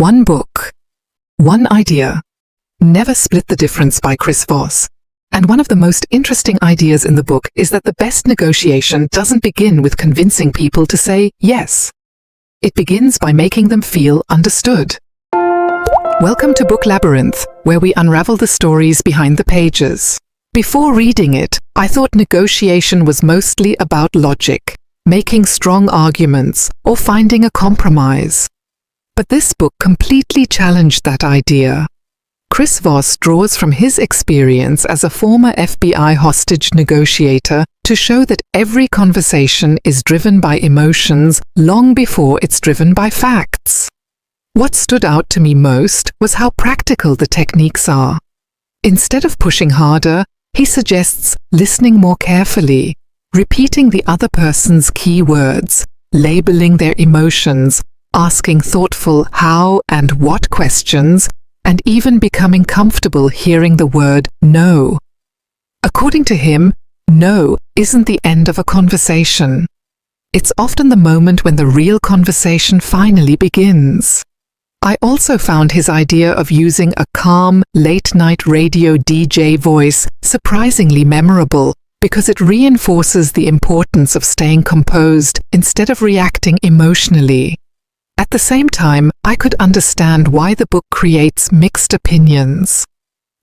One book, one idea. Never Split the Difference by Chris Voss. And one of the most interesting ideas in the book is that the best negotiation doesn't begin with convincing people to say yes. It begins by making them feel understood. Welcome to Book Labyrinth, where we unravel the stories behind the pages. Before reading it, I thought negotiation was mostly about logic, making strong arguments, or finding a compromise. But this book completely challenged that idea. Chris Voss draws from his experience as a former FBI hostage negotiator to show that every conversation is driven by emotions long before it's driven by facts. What stood out to me most was how practical the techniques are. Instead of pushing harder, he suggests listening more carefully, repeating the other person's key words, labeling their emotions, asking thoughtful how and what questions, and even becoming comfortable hearing the word no. According to him, no isn't the end of a conversation. It's often the moment when the real conversation finally begins. I also found his idea of using a calm, late-night radio DJ voice surprisingly memorable because it reinforces the importance of staying composed instead of reacting emotionally. At the same time, I could understand why the book creates mixed opinions.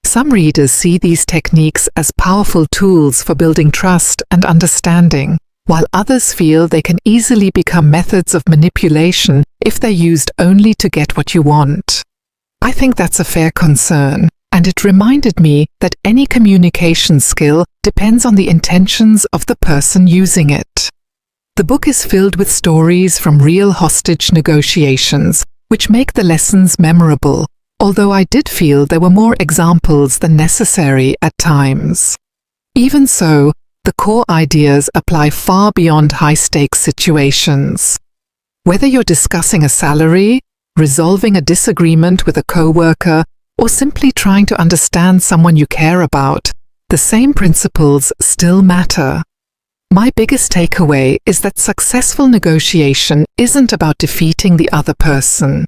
Some readers see these techniques as powerful tools for building trust and understanding, while others feel they can easily become methods of manipulation if they're used only to get what you want. I think that's a fair concern, and it reminded me that any communication skill depends on the intentions of the person using it. The book is filled with stories from real hostage negotiations, which make the lessons memorable, although I did feel there were more examples than necessary at times. Even so, the core ideas apply far beyond high-stakes situations. Whether you're discussing a salary, resolving a disagreement with a coworker, or simply trying to understand someone you care about, the same principles still matter. My biggest takeaway is that successful negotiation isn't about defeating the other person.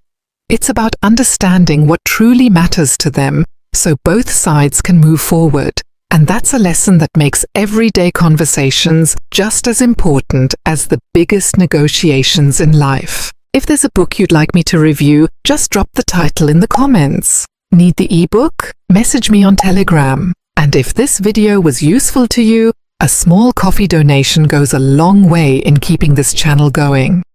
It's about understanding what truly matters to them so both sides can move forward. And that's a lesson that makes everyday conversations just as important as the biggest negotiations in life. If there's a book you'd like me to review, just drop the title in the comments. Need the ebook? Message me on Telegram. And if this video was useful to you, a small coffee donation goes a long way in keeping this channel going.